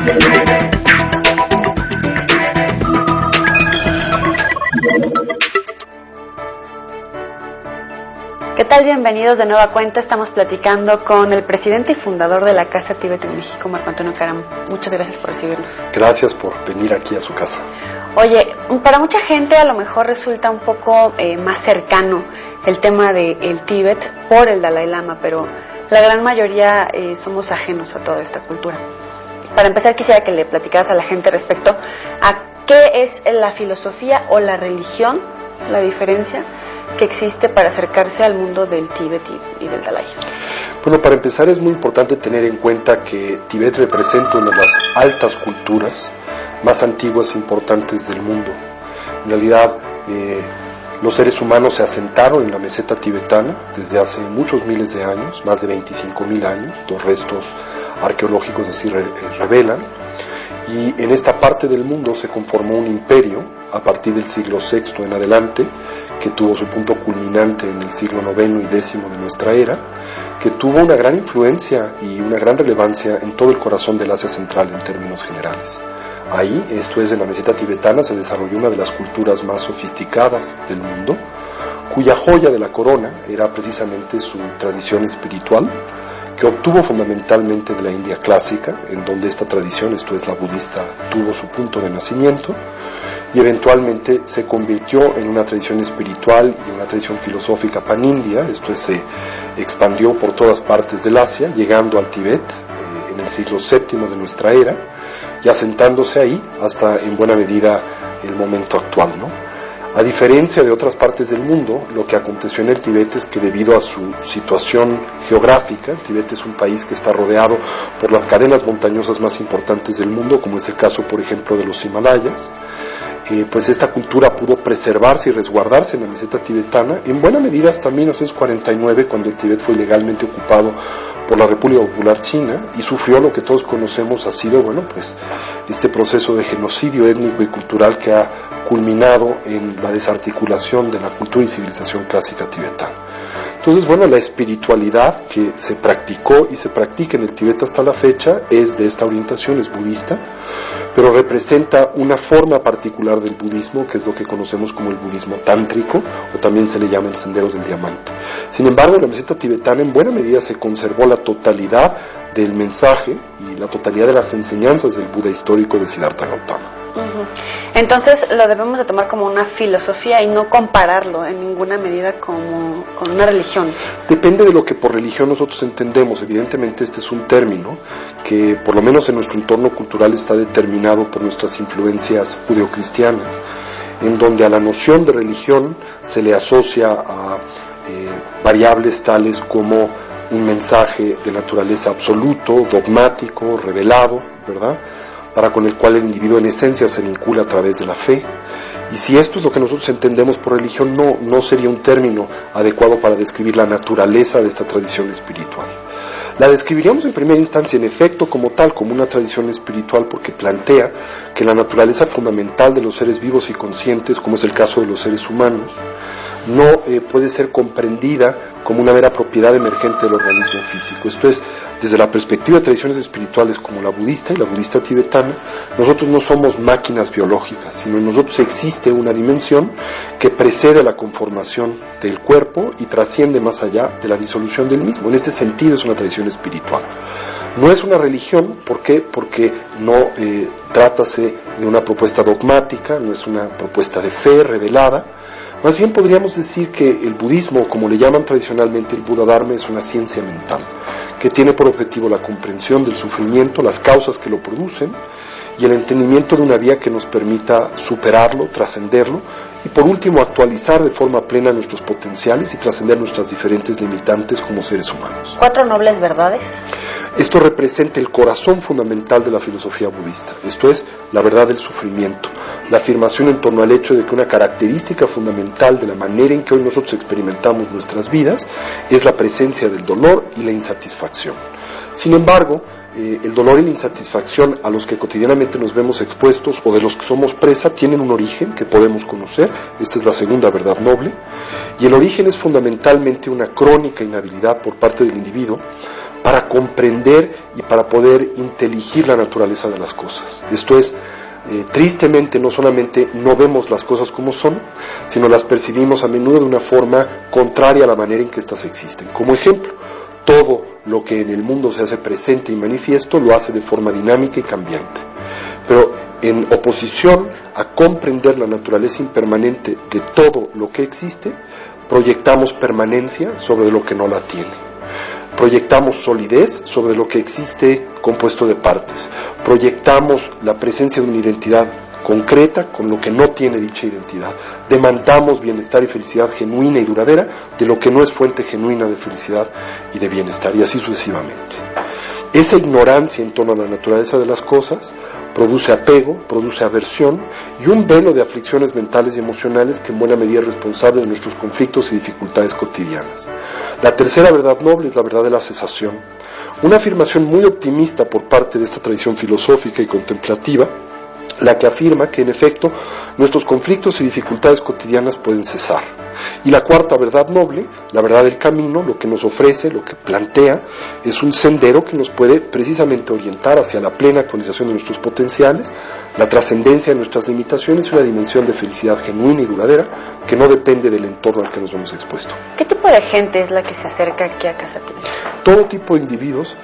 ¿Qué tal? Bienvenidos de nueva cuenta. Estamos platicando con el presidente y fundador de la Casa Tíbet en México, Marco Antonio Karam. Muchas gracias por recibirnos. Gracias por venir aquí a su casa. Oye, para mucha gente a lo mejor resulta un poco más cercano el tema del Tíbet por el Dalai Lama, pero la gran mayoría somos ajenos a toda esta cultura. Para empezar, quisiera que le platicaras a la gente respecto a qué es la filosofía o la religión, la diferencia que existe para acercarse al mundo del Tíbet y del Dalai. Bueno, para empezar es muy importante tener en cuenta que Tíbet representa una de las altas culturas más antiguas e importantes del mundo. En realidad, los seres humanos se asentaron en la meseta tibetana desde hace muchos miles de años, más de 25.000 años, los restos arqueológicos así revelan, y en esta parte del mundo se conformó un imperio a partir del siglo VI en adelante, que tuvo su punto culminante en el siglo IX y X de nuestra era, que tuvo una gran influencia y una gran relevancia en todo el corazón del Asia Central en términos generales. Ahí, esto es, en la meseta tibetana, se desarrolló una de las culturas más sofisticadas del mundo, cuya joya de la corona era precisamente su tradición espiritual, que obtuvo fundamentalmente de la India clásica, en donde esta tradición, esto es la budista, tuvo su punto de nacimiento, y eventualmente se convirtió en una tradición espiritual y una tradición filosófica panindia, esto es, se expandió por todas partes del Asia, llegando al Tíbet en el siglo VII de nuestra era, y asentándose ahí hasta en buena medida el momento actual, ¿no? A diferencia de otras partes del mundo, lo que aconteció en el Tíbet es que debido a su situación geográfica, el Tíbet es un país que está rodeado por las cadenas montañosas más importantes del mundo, como es el caso, por ejemplo, de los Himalayas. Pues esta cultura pudo preservarse y resguardarse en la meseta tibetana, en buena medida hasta 1949, cuando el Tíbet fue legalmente ocupado por la República Popular China y sufrió lo que todos conocemos ha sido, bueno, pues este proceso de genocidio étnico y cultural que ha culminado en la desarticulación de la cultura y civilización clásica tibetana. Entonces, bueno, la espiritualidad que se practicó y se practica en el Tíbet hasta la fecha es de esta orientación, es budista, pero representa una forma particular del budismo, que es lo que conocemos como el budismo tántrico, o también se le llama el sendero del diamante. Sin embargo, en la meseta tibetana en buena medida se conservó la totalidad del mensaje y la totalidad de las enseñanzas del Buda histórico de Siddhartha Gautama. Entonces lo debemos de tomar como una filosofía y no compararlo en ninguna medida con una religión. Depende de lo que por religión nosotros entendemos. Evidentemente este es un término que por lo menos en nuestro entorno cultural está determinado por nuestras influencias judeocristianas, en donde a la noción de religión se le asocia a variables tales como un mensaje de naturaleza absoluto, dogmático, revelado, ¿verdad?, para con el cual el individuo en esencia se vincula a través de la fe. Y si esto es lo que nosotros entendemos por religión, no sería un término adecuado para describir la naturaleza de esta tradición espiritual. La describiríamos en primera instancia, en efecto, como tal, como una tradición espiritual, porque plantea que la naturaleza fundamental de los seres vivos y conscientes, como es el caso de los seres humanos, no puede ser comprendida como una mera propiedad emergente del organismo físico. Esto es, desde la perspectiva de tradiciones espirituales como la budista y la budista tibetana, nosotros no somos máquinas biológicas, sino en nosotros existe una dimensión que precede la conformación del cuerpo y trasciende más allá de la disolución del mismo. En este sentido es una tradición espiritual. No es una religión, ¿por qué? Porque no trátase de una propuesta dogmática, no es una propuesta de fe revelada. Más bien podríamos decir que el budismo, como le llaman tradicionalmente el Buda Dharma, es una ciencia mental, que tiene por objetivo la comprensión del sufrimiento, las causas que lo producen, y el entendimiento de una vía que nos permita superarlo, trascenderlo, y por último actualizar de forma plena nuestros potenciales y trascender nuestras diferentes limitantes como seres humanos. 4 nobles verdades. Esto representa el corazón fundamental de la filosofía budista, esto es, la verdad del sufrimiento, la afirmación en torno al hecho de que una característica fundamental de la manera en que hoy nosotros experimentamos nuestras vidas es la presencia del dolor y la insatisfacción. Sin embargo, el dolor y la insatisfacción a los que cotidianamente nos vemos expuestos o de los que somos presa tienen un origen que podemos conocer, esta es la segunda verdad noble, y el origen es fundamentalmente una crónica inhabilidad por parte del individuo para comprender y para poder inteligir la naturaleza de las cosas. Esto es, tristemente no solamente no vemos las cosas como son, sino las percibimos a menudo de una forma contraria a la manera en que éstas existen. Como ejemplo, todo lo que en el mundo se hace presente y manifiesto lo hace de forma dinámica y cambiante. Pero en oposición a comprender la naturaleza impermanente de todo lo que existe, proyectamos permanencia sobre lo que no la tiene. Proyectamos solidez sobre lo que existe compuesto de partes. Proyectamos la presencia de una identidad concreta con lo que no tiene dicha identidad. Demandamos bienestar y felicidad genuina y duradera de lo que no es fuente genuina de felicidad y de bienestar, y así sucesivamente. Esa ignorancia en torno a la naturaleza de las cosas produce apego, produce aversión y un velo de aflicciones mentales y emocionales que en buena medida es responsable de nuestros conflictos y dificultades cotidianas. La tercera verdad noble es la verdad de la cesación, una afirmación muy optimista por parte de esta tradición filosófica y contemplativa, la que afirma que en efecto nuestros conflictos y dificultades cotidianas pueden cesar. Y la cuarta verdad noble, la verdad del camino, lo que nos ofrece, lo que plantea, es un sendero que nos puede precisamente orientar hacia la plena actualización de nuestros potenciales, la trascendencia de nuestras limitaciones y una dimensión de felicidad genuina y duradera que no depende del entorno al que nos vemos expuestos. ¿Qué tipo de gente es la que se acerca aquí a Casa Tibet? Todo tipo de individuos,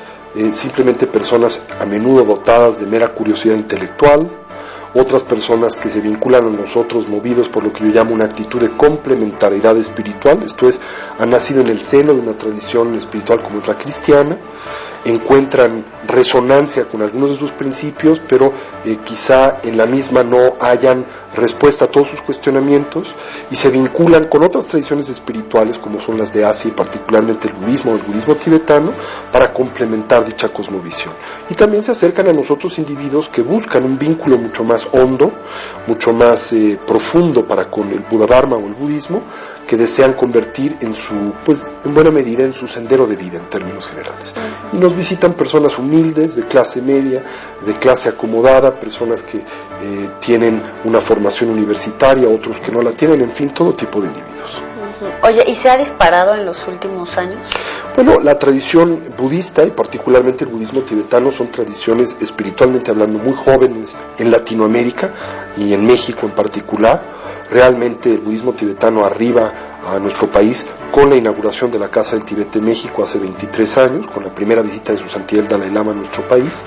simplemente personas a menudo dotadas de mera curiosidad intelectual, otras personas que se vinculan a nosotros movidos por lo que yo llamo una actitud de complementariedad espiritual, esto es, han nacido en el seno de una tradición espiritual como es la cristiana, encuentran resonancia con algunos de sus principios, pero quizá en la misma no hayan respuesta a todos sus cuestionamientos y se vinculan con otras tradiciones espirituales como son las de Asia y particularmente el budismo tibetano para complementar dicha cosmovisión. Y también se acercan a nosotros individuos que buscan un vínculo mucho más hondo, mucho más profundo para con el Buddha-dharma o el budismo, que desean convertir en en buena medida en su sendero de vida en términos generales. Y nos visitan personas humildes, de clase media, de clase acomodada, personas que tienen una formación universitaria, otros que no la tienen, en fin, todo tipo de individuos. Oye, ¿y se ha disparado en los últimos años? Bueno, la tradición budista y particularmente el budismo tibetano son tradiciones espiritualmente hablando muy jóvenes en Latinoamérica y en México en particular. Realmente el budismo tibetano arriba a nuestro país con la inauguración de la Casa del Tibet de México hace 23 años, con la primera visita de su santidad el Dalai Lama a nuestro país.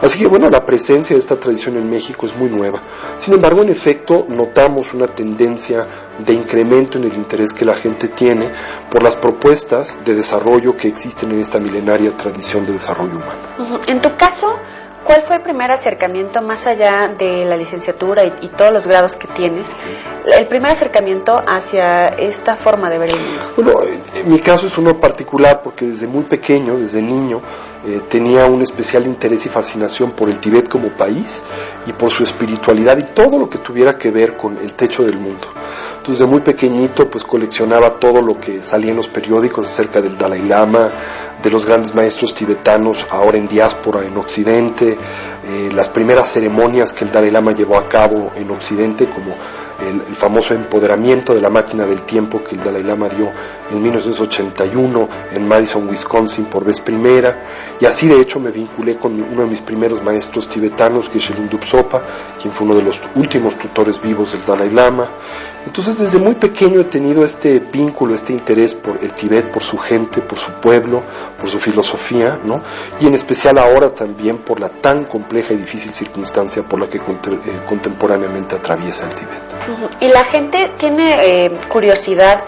Así que bueno, la presencia de esta tradición en México es muy nueva. Sin embargo, en efecto, notamos una tendencia de incremento en el interés que la gente tiene por las propuestas de desarrollo que existen en esta milenaria tradición de desarrollo humano. En tu caso, ¿cuál fue el primer acercamiento más allá de la licenciatura y todos los grados que tienes? El primer acercamiento hacia esta forma de ver el mundo. Bueno, en mi caso es uno particular porque desde muy pequeño, desde niño, tenía un especial interés y fascinación por el Tíbet como país y por su espiritualidad y todo lo que tuviera que ver con el techo del mundo. Entonces, desde muy pequeñito, pues coleccionaba todo lo que salía en los periódicos acerca del Dalai Lama, de los grandes maestros tibetanos ahora en diáspora en Occidente, las primeras ceremonias que el Dalai Lama llevó a cabo en Occidente, como el famoso empoderamiento de la máquina del tiempo que el Dalai Lama dio en 1981 en Madison, Wisconsin por vez primera, y así de hecho me vinculé con uno de mis primeros maestros tibetanos, Geshe Lungdup Sopa, quien fue uno de los últimos tutores vivos del Dalai Lama. Entonces desde muy pequeño he tenido este vínculo, este interés por el Tíbet, por su gente, por su pueblo, por su filosofía, ¿no? Y en especial ahora también por la tan compleja y difícil circunstancia por la que contemporáneamente atraviesa el Tíbet. ¿Y la gente tiene curiosidad,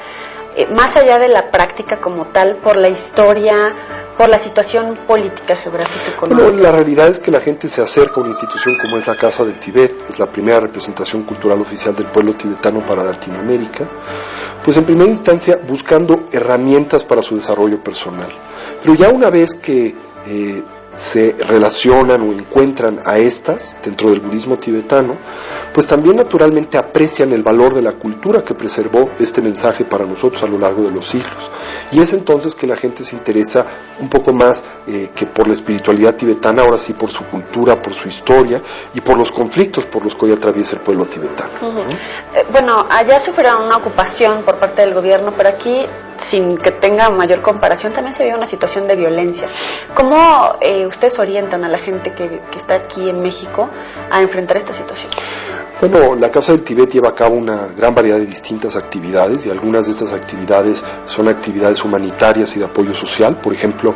más allá de la práctica como tal, por la historia, por la situación política, geográfica, económica? Bueno, la realidad es que la gente se acerca a una institución como es la Casa del Tíbet, que es la primera representación cultural oficial del pueblo tibetano para Latinoamérica, pues en primera instancia buscando herramientas para su desarrollo personal. Pero ya una vez que se relacionan o encuentran a estas dentro del budismo tibetano, pues también naturalmente aprecian el valor de la cultura que preservó este mensaje para nosotros a lo largo de los siglos. Y es entonces que la gente se interesa un poco más que por la espiritualidad tibetana, ahora sí por su cultura, por su historia y por los conflictos por los que hoy atraviesa el pueblo tibetano. Bueno, allá sufrieron una ocupación por parte del gobierno, pero aquí, sin que tenga mayor comparación, también se vive una situación de violencia. ¿Cómo ustedes orientan a la gente que está aquí en México a enfrentar esta situación? Bueno, la Casa del Tíbet lleva a cabo una gran variedad de distintas actividades y algunas de estas actividades son actividades humanitarias y de apoyo social. Por ejemplo,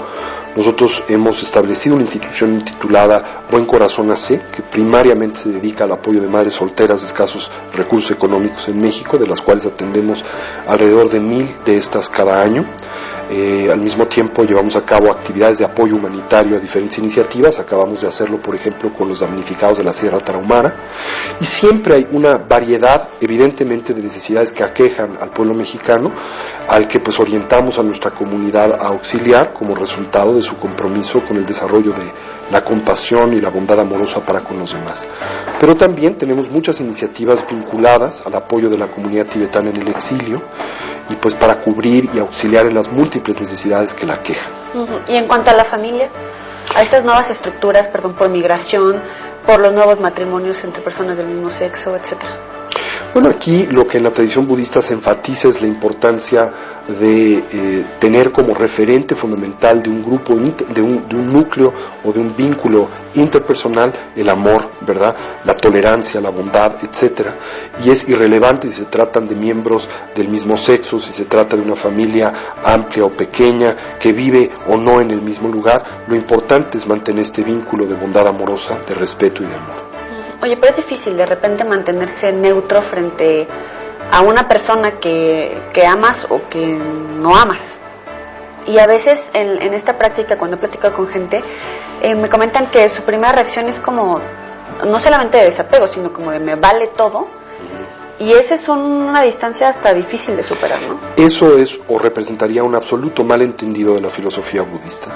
nosotros hemos establecido una institución titulada Buen Corazón AC, que primariamente se dedica al apoyo de madres solteras de escasos recursos económicos en México, de las cuales atendemos alrededor de 1,000 de estas cada año. Al mismo tiempo llevamos a cabo actividades de apoyo humanitario a diferentes iniciativas. Acabamos de hacerlo, por ejemplo, con los damnificados de la Sierra Tarahumara, y siempre hay una variedad, evidentemente, de necesidades que aquejan al pueblo mexicano, al que pues orientamos a nuestra comunidad a auxiliar como resultado de su compromiso con el desarrollo de la compasión y la bondad amorosa para con los demás. Pero también tenemos muchas iniciativas vinculadas al apoyo de la comunidad tibetana en el exilio, y pues para cubrir y auxiliar en las múltiples necesidades que la aquejan. Y en cuanto a la familia, a estas nuevas estructuras, por migración, por los nuevos matrimonios entre personas del mismo sexo, etcétera. Bueno, aquí lo que en la tradición budista se enfatiza es la importancia de tener como referente fundamental de un grupo, de un núcleo o de un vínculo interpersonal el amor, ¿verdad? La tolerancia, la bondad, etcétera. Y es irrelevante si se tratan de miembros del mismo sexo, si se trata de una familia amplia o pequeña que vive o no en el mismo lugar. Lo importante es mantener este vínculo de bondad amorosa, de respeto y de amor. Oye, pero es difícil de repente mantenerse neutro frente a una persona que amas o que no amas. Y a veces en esta práctica, cuando he platicado con gente, me comentan que su primera reacción es como, no solamente de desapego, sino como de me vale todo. Y esa es una distancia hasta difícil de superar, ¿no? Eso es o representaría un absoluto malentendido de la filosofía budista.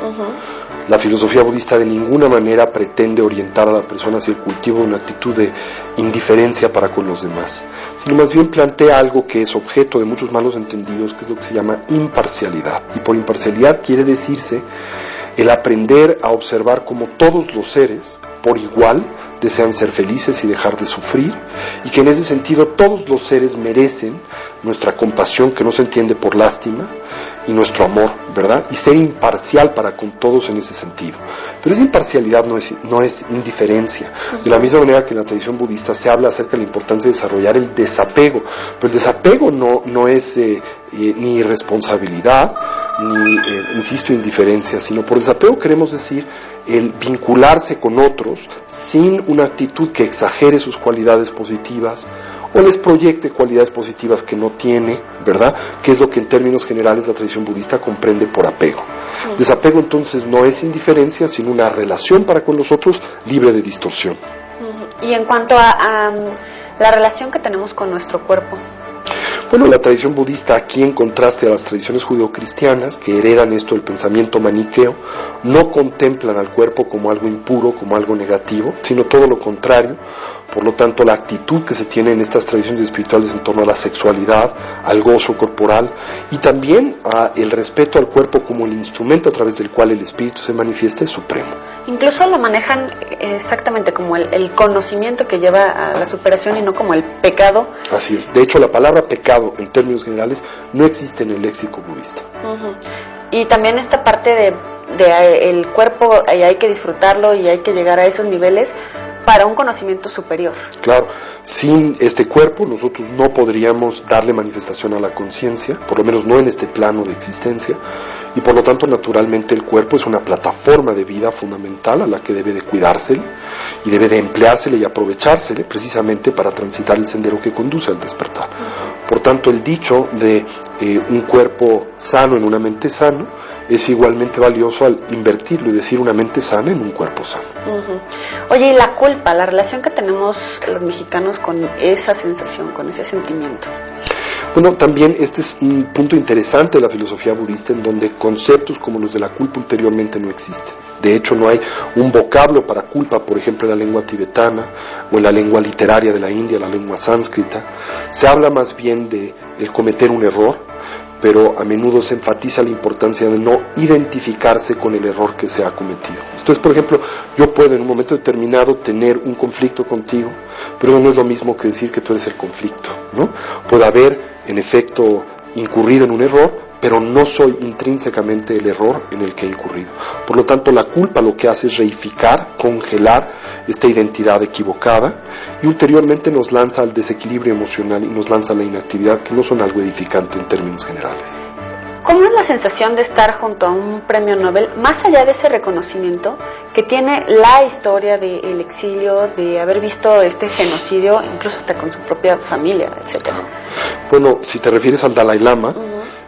La filosofía budista de ninguna manera pretende orientar a la persona hacia el cultivo de una actitud de indiferencia para con los demás, sino más bien plantea algo que es objeto de muchos malos entendidos, que es lo que se llama imparcialidad. Y por imparcialidad quiere decirse el aprender a observar cómo todos los seres, por igual, desean ser felices y dejar de sufrir, y que en ese sentido todos los seres merecen nuestra compasión, que no se entiende por lástima, y nuestro amor, ¿verdad? Y ser imparcial para con todos en ese sentido. Pero esa imparcialidad no es indiferencia. De la misma manera que en la tradición budista se habla acerca de la importancia de desarrollar el desapego, pero el desapego no es ni irresponsabilidad, ni, insisto, indiferencia, sino por desapego queremos decir el vincularse con otros sin una actitud que exagere sus cualidades positivas o les proyecte cualidades positivas que no tiene, ¿verdad? Que es lo que en términos generales la tradición budista comprende por apego. Desapego entonces no es indiferencia, sino una relación para con los otros libre de distorsión. Y en cuanto a la relación que tenemos con nuestro cuerpo. Bueno, la tradición budista, aquí en contraste a las tradiciones judeocristianas, que heredan esto del pensamiento maniqueo, no contemplan al cuerpo como algo impuro, como algo negativo, sino todo lo contrario. Por lo tanto, la actitud que se tiene en estas tradiciones espirituales en torno a la sexualidad, al gozo corporal y también el respeto al cuerpo como el instrumento a través del cual el espíritu se manifiesta es supremo. Incluso lo manejan exactamente como el conocimiento que lleva a la superación y no como el pecado. Así es. De hecho, la palabra pecado en términos generales no existe en el léxico budista. Y también esta parte de el cuerpo, hay que disfrutarlo y hay que llegar a esos niveles para un conocimiento superior. Claro, sin este cuerpo nosotros no podríamos darle manifestación a la conciencia, por lo menos no en este plano de existencia, y por lo tanto naturalmente el cuerpo es una plataforma de vida fundamental a la que debe de cuidársele y debe de empleársele y aprovechársele precisamente para transitar el sendero que conduce al despertar. Por tanto, el dicho de un cuerpo sano en una mente sana es igualmente valioso al invertirlo y decir una mente sana en un cuerpo sano. Oye, y la culpa, la relación que tenemos los mexicanos con esa sensación, con ese sentimiento. Bueno, también este es un punto interesante de la filosofía budista en donde conceptos como los de la culpa ulteriormente no existen. De hecho, no hay un vocablo para culpa, por ejemplo, en la lengua tibetana o en la lengua literaria de la India, la lengua sánscrita. Se habla más bien de el cometer un error, pero a menudo se enfatiza la importancia de no identificarse con el error que se ha cometido. Entonces, por ejemplo, yo puedo en un momento determinado tener un conflicto contigo, pero no es lo mismo que decir que tú eres el conflicto, ¿no? Puede haber, en efecto, incurrido en un error, pero no soy intrínsecamente el error en el que he incurrido. Por lo tanto, la culpa lo que hace es reificar, congelar esta identidad equivocada y ulteriormente nos lanza al desequilibrio emocional y nos lanza a la inactividad, que no son algo edificante en términos generales. ¿Cómo es la sensación de estar junto a un premio Nobel, más allá de ese reconocimiento que tiene la historia del exilio, de haber visto este genocidio, incluso hasta con su propia familia, etcétera? Bueno, si te refieres al Dalai Lama,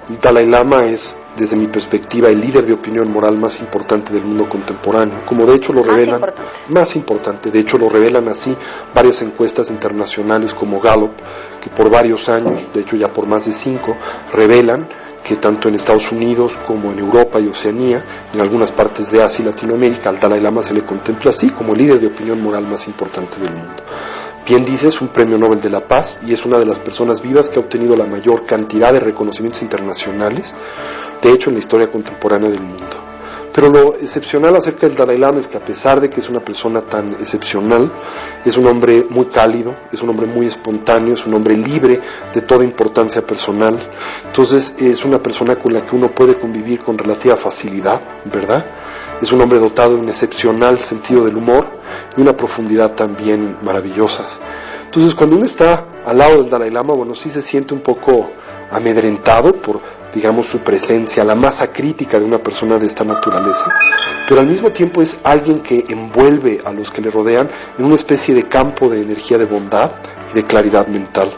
el Dalai Lama es, desde mi perspectiva, el líder de opinión moral más importante del mundo contemporáneo, como de hecho lo revelan, más importante, de hecho lo revelan así varias encuestas internacionales como Gallup, que por varios años, de hecho ya por más de 5, revelan que tanto en Estados Unidos como en Europa y Oceanía, en algunas partes de Asia y Latinoamérica, al Dalai Lama se le contempla así como el líder de opinión moral más importante del mundo. Bien dices, un premio Nobel de la Paz, y es una de las personas vivas que ha obtenido la mayor cantidad de reconocimientos internacionales, de hecho en la historia contemporánea del mundo. Pero lo excepcional acerca del Dalai Lama es que, a pesar de que es una persona tan excepcional, es un hombre muy cálido, es un hombre muy espontáneo, es un hombre libre de toda importancia personal. Entonces es una persona con la que uno puede convivir con relativa facilidad, ¿verdad? Es un hombre dotado de un excepcional sentido del humor y una profundidad también maravillosas. Entonces, cuando uno está al lado del Dalai Lama, bueno, sí se siente un poco amedrentado por, digamos, su presencia, la masa crítica de una persona de esta naturaleza, pero al mismo tiempo es alguien que envuelve a los que le rodean en una especie de campo de energía de bondad y de claridad mental,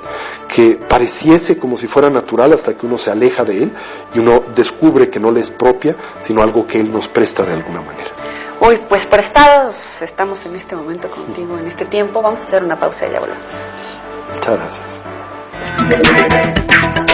que pareciese como si fuera natural hasta que uno se aleja de él y uno descubre que no le es propia, sino algo que él nos presta de alguna manera. Uy, pues prestados estamos en este momento contigo, en este tiempo. Vamos a hacer una pausa y ya volvemos. Muchas gracias.